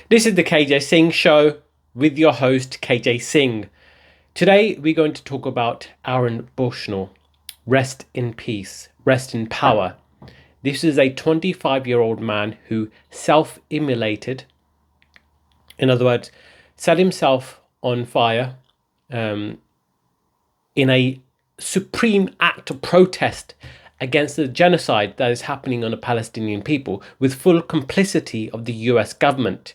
This is the KJ Singh Show with your host KJ Singh. Today we're going to talk about Aaron Bushnell. Rest in peace, rest in power. This is a 25-year-old man who self-immolated, in other words, set himself on fire in a supreme act of protest against the genocide that is happening on the Palestinian people with full complicity of the US government.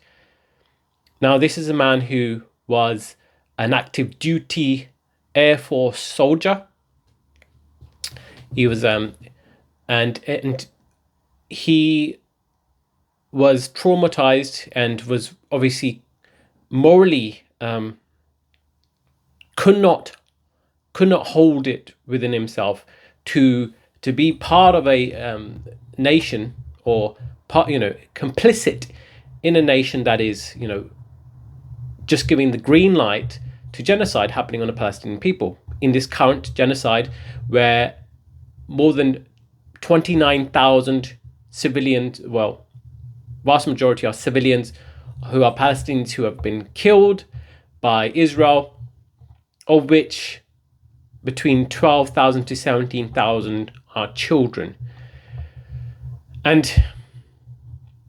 Now, this is a man who was an active duty Air Force soldier. He was and he was traumatized and was obviously morally could not hold it within himself to be part of a nation, or complicit in a nation that is just giving the green light to genocide happening on the Palestinian people in this current genocide, where more than 29,000 civilians, well, vast majority are civilians who are Palestinians who have been killed by Israel, of which between 12,000 to 17,000 are children. And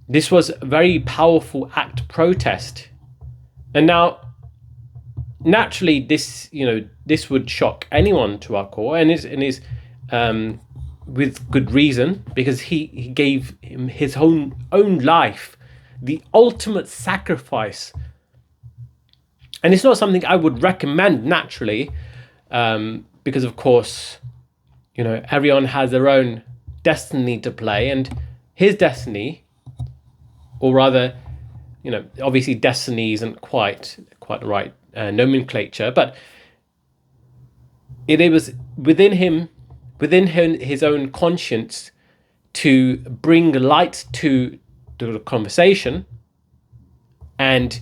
this was a very powerful act of protest. And now, naturally, this would shock anyone to our core, and is with good reason, because he gave him his own life, the ultimate sacrifice. And it's not something I would recommend naturally, because of course, everyone has their own destiny to play, and his destiny, or rather, obviously destiny isn't quite the right nomenclature, but it was within him, his own conscience, to bring light to the conversation and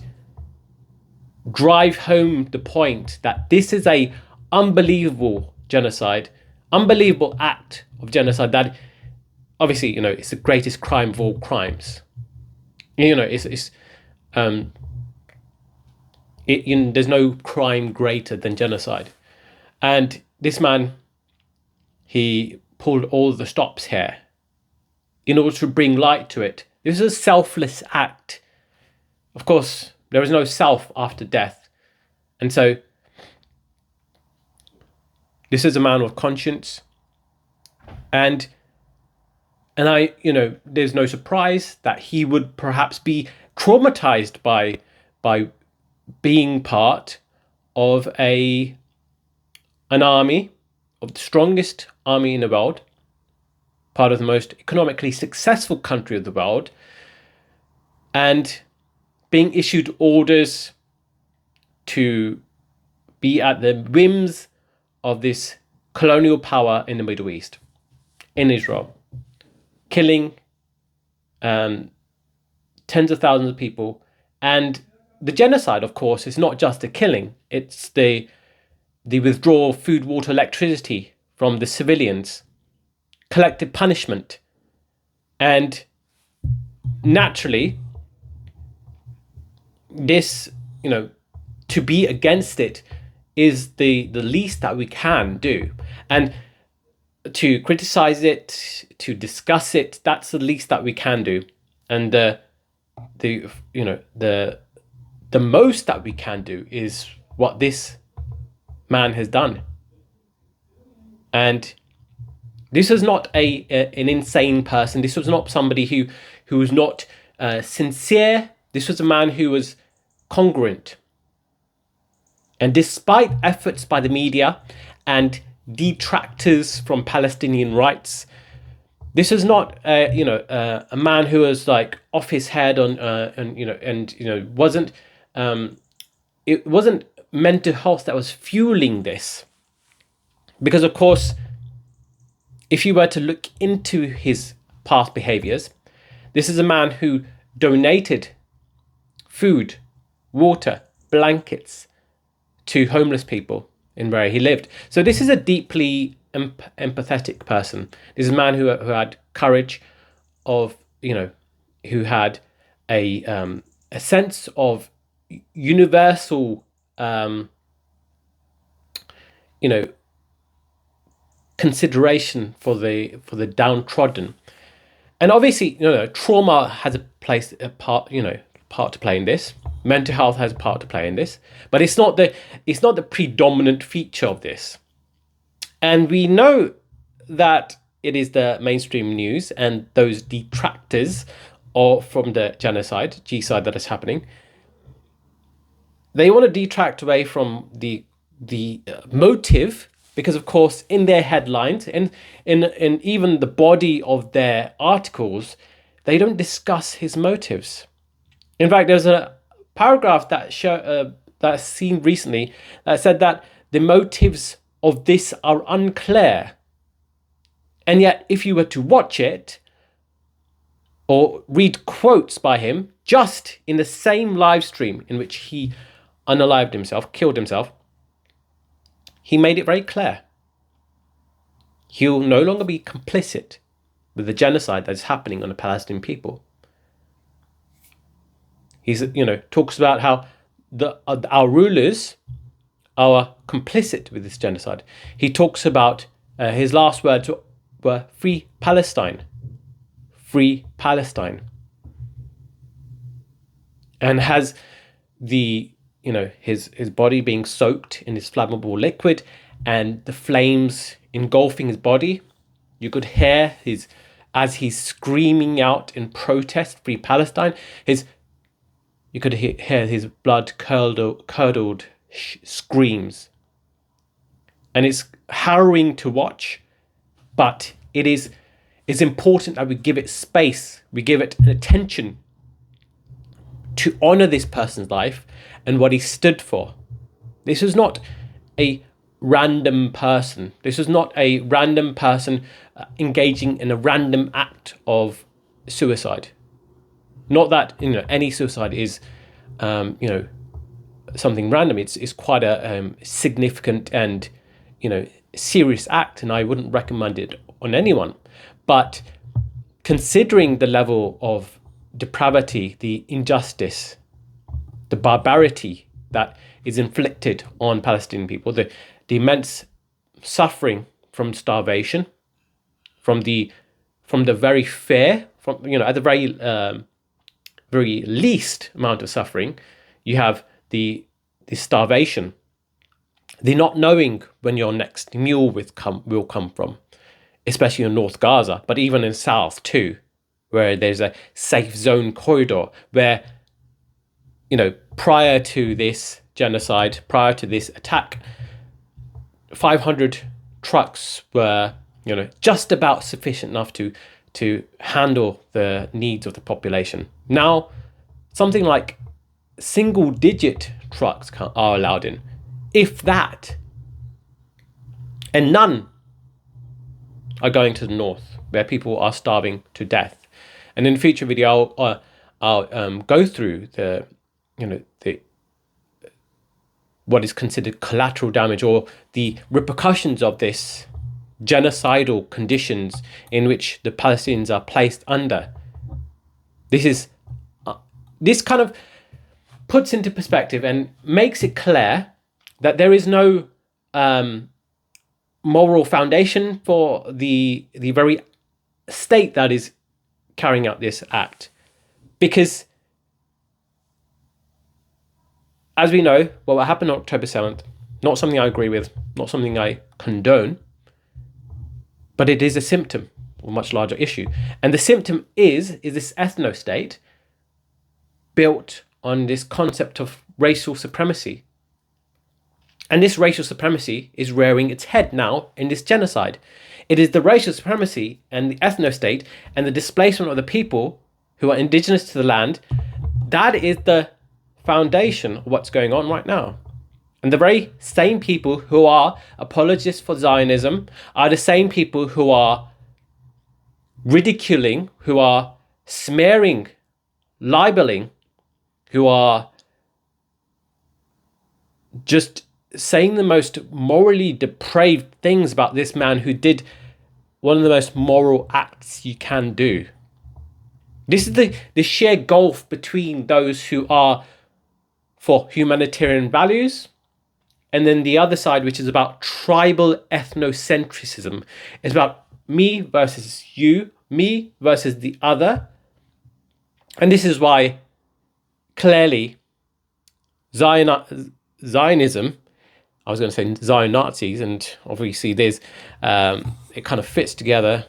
drive home the point that this is a unbelievable genocide, unbelievable act of genocide that obviously, it's the greatest crime of all crimes. There's no crime greater than genocide. And this man, he pulled all the stops here in order to bring light to it. This is a selfless act. Of course, there is no self after death. And so, this is a man of conscience. And I, there's no surprise that he would perhaps be traumatized by being part of an army, of the strongest army in the world, part of the most economically successful country of the world, and being issued orders to be at the whims of this colonial power in the Middle East, in Israel, killing tens of thousands of people. And the genocide, of course, is not just the killing, it's the withdrawal of food, water, electricity from the civilians, collective punishment. And naturally, this, to be against it is the least that we can do. And to criticize it, to discuss it, that's the least that we can do. And the most that we can do is what this man has done. And this was not an insane person. This was not somebody who was not sincere. This was a man who was congruent. And despite efforts by the media and detractors from Palestinian rights, this is not a man who was like off his head wasn't it wasn't mental health that was fueling this. Because of course, if you were to look into his past behaviors, this is a man who donated food, water, blankets to homeless people in where he lived. So this is a deeply empathetic person. This is a man who had courage, of who had a a sense of universal, you know, consideration for the downtrodden. And obviously, trauma has a part to play in this. Mental health has a part to play in this, but it's not the predominant feature of this. And we know that it is the mainstream news and those detractors from the genocide that is happening. They want to detract away from the motive, because of course in their headlines and in even the body of their articles, they don't discuss his motives. In fact, there's a paragraph that's seen recently that said that the motives of this are unclear. And yet, if you were to watch it or read quotes by him, just in the same live stream in which he unalived himself, killed himself, he made it very clear. He'll no longer be complicit with the genocide that is happening on the Palestinian people. He's, talks about how our rulers are complicit with this genocide. He talks about his last words were "Free Palestine, free Palestine," and has his body being soaked in this flammable liquid and the flames engulfing his body. You could hear as he's screaming out in protest, "Free Palestine," you could hear his blood curdled screams. And it's harrowing to watch, but it's important that we give it space, we give it attention to honor this person's life and what he stood for. This was not a random person. This was not a random person engaging in a random act of suicide. Not that any suicide is something random. It's quite a significant and serious act, and I wouldn't recommend it on anyone. But considering the level of depravity, the injustice, the barbarity that is inflicted on Palestinian people, the immense suffering from starvation, from the very fear, at the very least amount of suffering, you have the starvation, the not knowing when your next meal will come from, especially in North Gaza, but even in South too, where there's a safe zone corridor where, prior to this genocide, prior to this attack, 500 trucks were, just about sufficient enough to handle the needs of the population. Now, something like single-digit trucks are allowed in, if that, and none are going to the north, where people are starving to death. And in a future video, I'll go through the what is considered collateral damage, or the repercussions of this genocidal conditions in which the Palestinians are placed under. This kind of puts into perspective and makes it clear that there is no moral foundation for the very state that is carrying out this act. Because, as we know, what happened on October 7th, not something I agree with, not something I condone, but it is a symptom of a much larger issue. And the symptom is this ethno-state built on this concept of racial supremacy. And this racial supremacy is rearing its head now in this genocide. It is the racial supremacy and the ethno-state and the displacement of the people who are indigenous to the land. That is the foundation of what's going on right now. And the very same people who are apologists for Zionism are the same people who are ridiculing, who are smearing, libeling, who are just saying the most morally depraved things about this man who did one of the most moral acts you can do. This is the sheer gulf between those who are for humanitarian values and then the other side, which is about tribal ethnocentrism. It's about me versus you, me versus the other. And this is why clearly Zionism, I was going to say Zion Nazis, and obviously there's it kind of fits together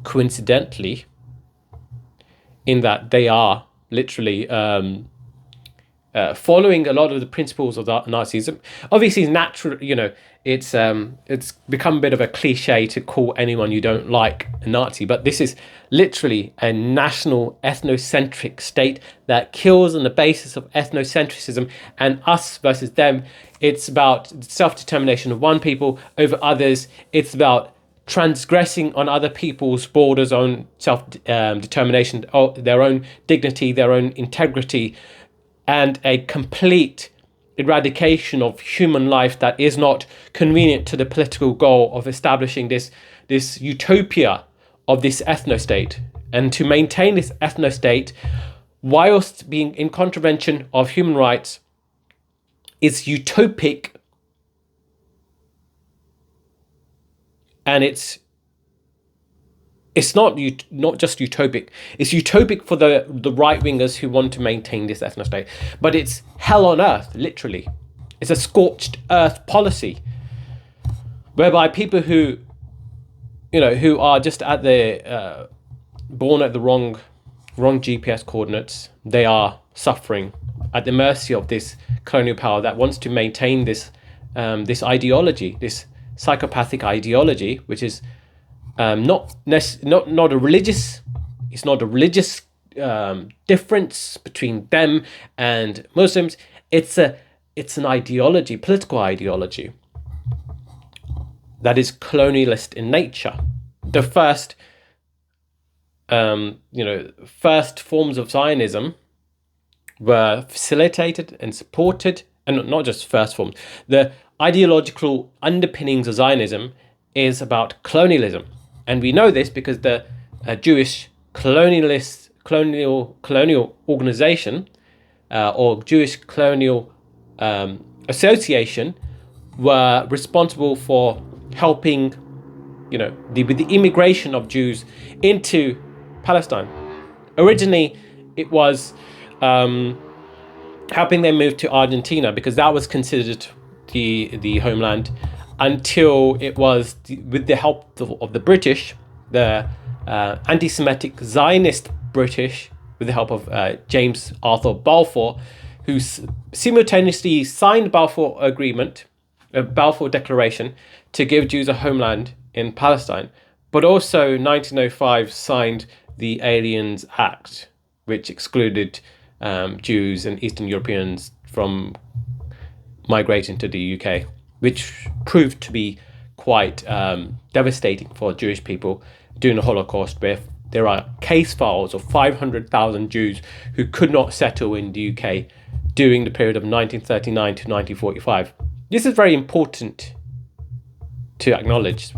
coincidentally in that they are literally following a lot of the principles of Nazism. Obviously, it's natural, it's become a bit of a cliche to call anyone you don't like a Nazi, but this is literally a national ethnocentric state that kills on the basis of ethnocentrism and us versus them. It's about self-determination of one people over others. It's about transgressing on other people's borders, own self-determination, their own dignity, their own integrity, and a complete eradication of human life that is not convenient to the political goal of establishing this utopia of this ethno-state. And to maintain this ethno-state whilst being in contravention of human rights is utopic, and it's not just utopic. It's utopic for the right-wingers who want to maintain this ethno-state. But it's hell on earth, literally. It's a scorched earth policy whereby people who are just at the born at the wrong GPS coordinates, they are suffering at the mercy of this colonial power that wants to maintain this ideology, this psychopathic ideology, which is not a religious. It's not a religious difference between them and Muslims. It's an ideology, political ideology, that is colonialist in nature. The first forms of Zionism were facilitated and supported, and not just first forms. The ideological underpinnings of Zionism is about colonialism. And we know this because the Jewish colonial organization or Jewish colonial association were responsible for helping, with the immigration of Jews into Palestine. Originally, it was helping them move to Argentina because that was considered the homeland, until it was with the help of the British, the anti-Semitic Zionist British, with the help of James Arthur Balfour, who simultaneously signed Balfour Declaration to give Jews a homeland in Palestine, but also 1905 signed the Aliens Act, which excluded Jews and Eastern Europeans from migrating to the UK, which proved to be quite devastating for Jewish people during the Holocaust, where there are case files of 500,000 Jews who could not settle in the UK during the period of 1939 to 1945. This is very important to acknowledge.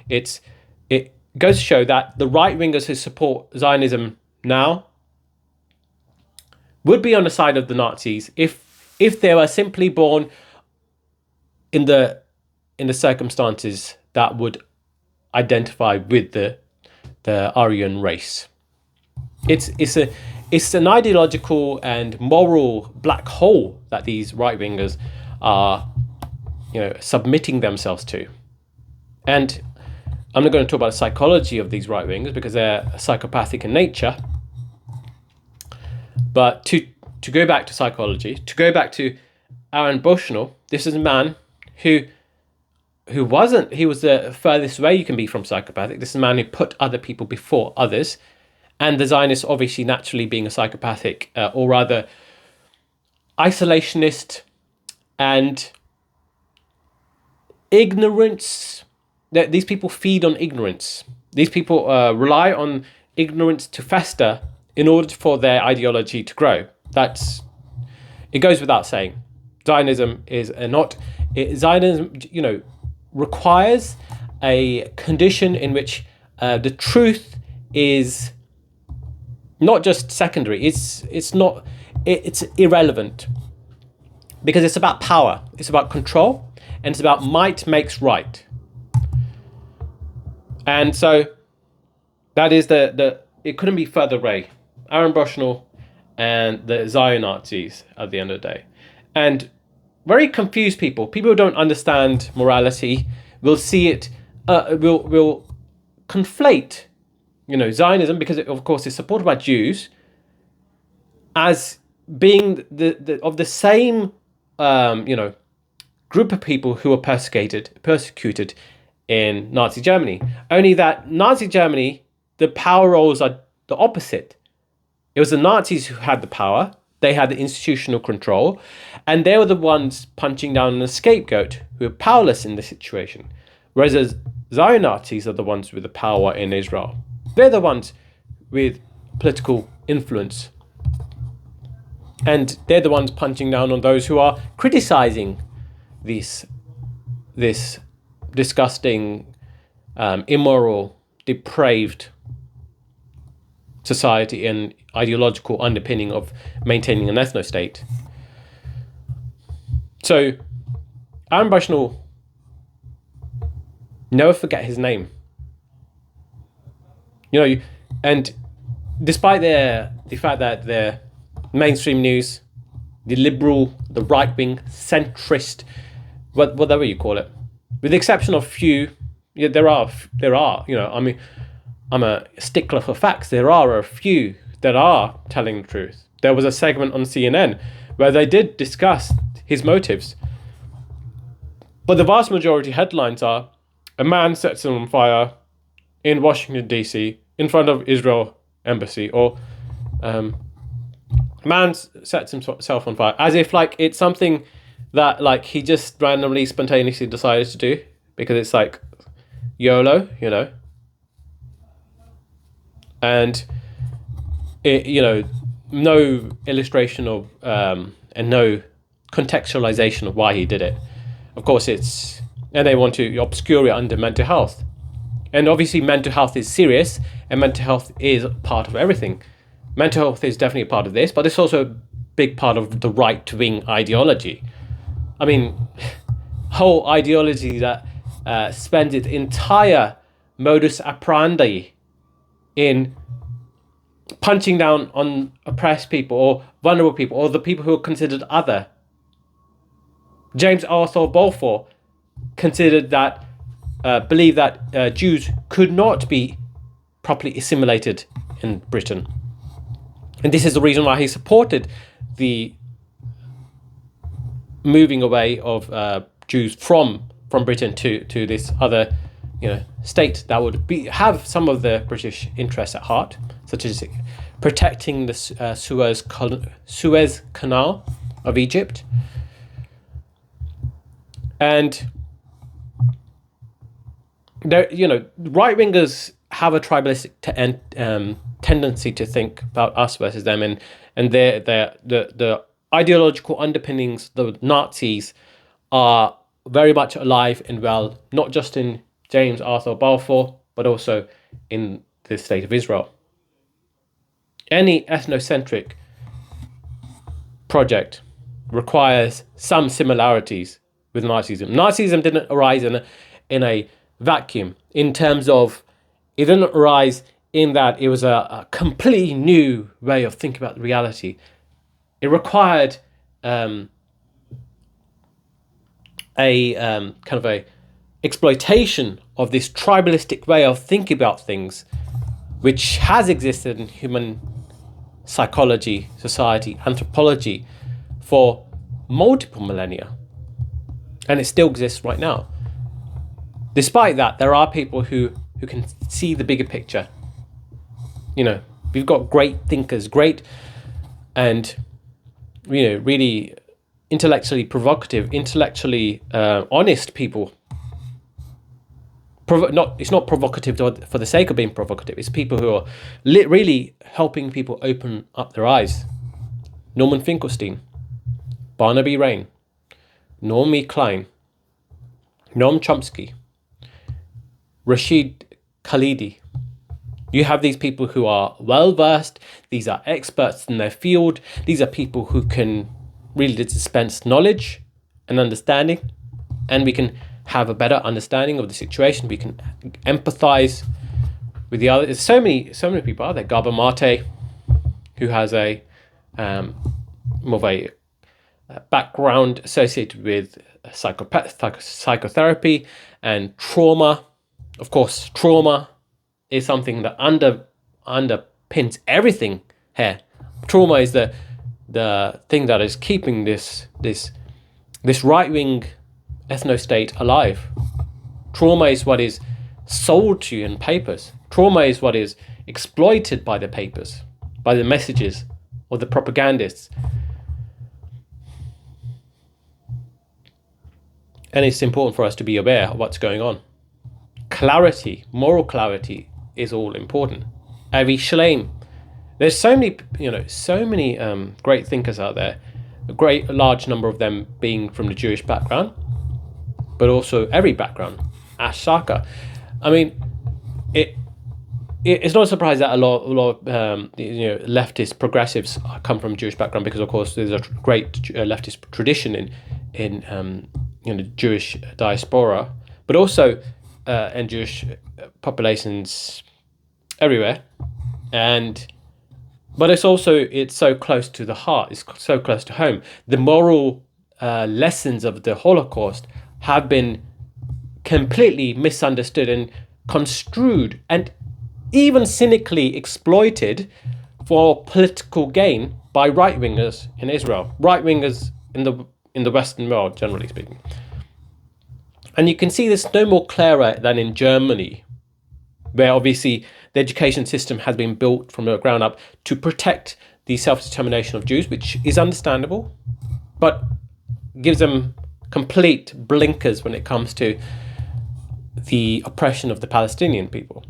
It goes to show that the right-wingers who support Zionism now would be on the side of the Nazis if they were simply born in the circumstances that would identify with the Aryan race. It's an ideological and moral black hole that these right-wingers are submitting themselves to. And I'm not going to talk about the psychology of these right-wingers because they're psychopathic in nature. But to go back to psychology, to go back to Aaron Bushnell, this is a man who was the furthest away you can be from psychopathic. This is a man who put other people before others. And the Zionists obviously naturally being a psychopathic, or rather isolationist and ignorance. These people feed on ignorance. These people rely on ignorance to fester in order for their ideology to grow. It goes without saying. Zionism requires a condition in which the truth is not just secondary. It's irrelevant, because it's about power, it's about control, and it's about might makes right. And so that is it couldn't be further away. Aaron Bushnell and the Zion Nazis at the end of the day. And very confused people who don't understand morality, will see it, will conflate, Zionism, because it, of course, is supported by Jews, as being of the same, group of people who were persecuted in Nazi Germany. Only that Nazi Germany, the power roles are the opposite. It was the Nazis who had the power. They had the institutional control, and they were the ones punching down on the scapegoat who were powerless in the situation. Whereas the Zion Nazis are the ones with the power in Israel. They're the ones with political influence. And they're the ones punching down on those who are criticizing this disgusting, immoral, depraved society and ideological underpinning of maintaining an ethno-state. So, Aaron Bushnell, never forget his name. And despite the fact that the mainstream news, the liberal, the right-wing, centrist, whatever you call it, with the exception of few, there are, I'm a stickler for facts. There are a few that are telling the truth. There was a segment on CNN where they did discuss his motives. But the vast majority headlines are, a man sets him on fire in Washington, D.C., in front of Israel embassy, or man sets himself on fire, as if like it's something that he just randomly, spontaneously decided to do, because it's like YOLO, and it, no illustration of and no contextualization of why he did it. Of course, and they want to obscure it under mental health, and obviously mental health is serious, and mental health is part of everything. Mental health is definitely a part of this, but it's also a big part of the right-wing ideology. I mean, whole ideology that spends its entire modus operandi in punching down on oppressed people or vulnerable people or the people who are considered other. James Arthur Balfour considered that, believed that Jews could not be properly assimilated in Britain. And this is the reason why he supported the moving away of Jews from Britain to this other, state that would have some of the British interests at heart, such as protecting the Suez Canal of Egypt. And there, right-wingers have a tribalistic tendency to think about us versus them, and the ideological underpinnings, the Nazis, are very much alive and well, not just in James Arthur Balfour, but also in the state of Israel. Any ethnocentric project requires some similarities with Nazism. Nazism didn't arise in a vacuum, in terms of, it didn't arise in that it was a completely new way of thinking about reality. It required a kind of a exploitation of this tribalistic way of thinking about things, which has existed in human psychology, society, anthropology for multiple millennia, and it still exists right now. Despite that, there are people who can see the bigger picture. We've got great thinkers, great and really intellectually provocative, intellectually honest people. It's not provocative for the sake of being provocative. It's people who are really helping people open up their eyes. Norman Finkelstein, Barnaby Rain, Naomi Klein, Noam Chomsky, Rashid Khalidi, You have these people who are well versed. These are experts in their field. These are people who can really dispense knowledge and understanding, and we can have a better understanding of the situation. We can empathize with the other. There's so many people out there. Gabor Mate, who has a more of a background associated with psychotherapy and trauma. Of course, trauma is something that underpins everything here. Trauma is the thing that is keeping this right-wing ethno-state alive. Trauma is what is sold to you in papers. Trauma is what is exploited by the papers, by the messages or the propagandists. And it's important for us to be aware of what's going on. Clarity, moral clarity is all important. Avi Shlaim. There's so many great thinkers out there, a large number of them being from the Jewish background, but also every background. Ash Saka. I mean, it's not a surprise that a lot of leftist progressives come from Jewish background, because of course there's a great leftist tradition in the Jewish diaspora, but also in Jewish populations everywhere. But it's so close to the heart. It's so close to home. The moral lessons of the Holocaust have been completely misunderstood and construed, and even cynically exploited for political gain by right-wingers in Israel, right-wingers in the Western world, generally speaking. And you can see this no more clearer than in Germany, where obviously the education system has been built from the ground up to protect the self-determination of Jews, which is understandable, but gives them complete blinkers when it comes to the oppression of the Palestinian people.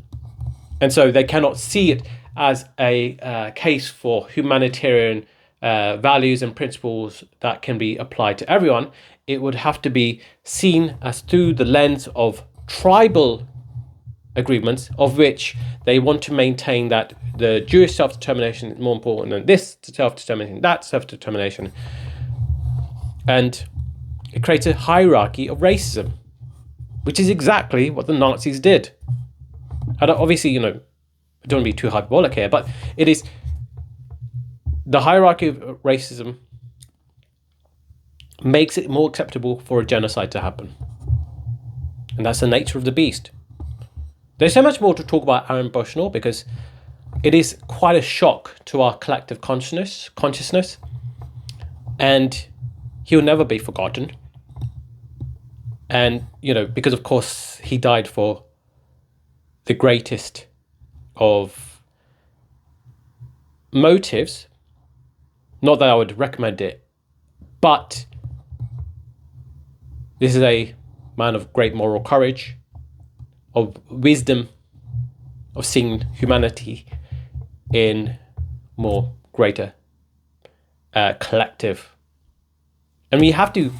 And so they cannot see it as a case for humanitarian values and principles that can be applied to everyone. It would have to be seen as through the lens of tribal agreements, of which they want to maintain that the Jewish self-determination is more important than this self-determination, that self-determination. And it creates a hierarchy of racism, which is exactly what the Nazis did. And obviously, I don't want to be too hyperbolic here, but it is the hierarchy of racism makes it more acceptable for a genocide to happen. And that's the nature of the beast. There's so much more to talk about Aaron Bushnell, because it is quite a shock to our collective consciousness, and he'll never be forgotten. And, because of course he died for the greatest of motives. Not that I would recommend it, but this is a man of great moral courage, of wisdom, of seeing humanity in more greater collective. And we have to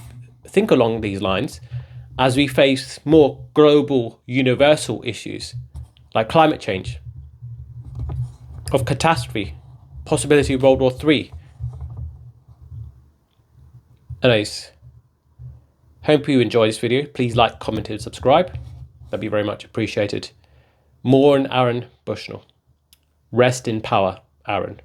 think along these lines as we face more global, universal issues like climate change, of catastrophe, possibility of World War III. Anyways, hope you enjoy this video. Please like, comment, and subscribe. That'd be very much appreciated. More on Aaron Bushnell. Rest in power, Aaron.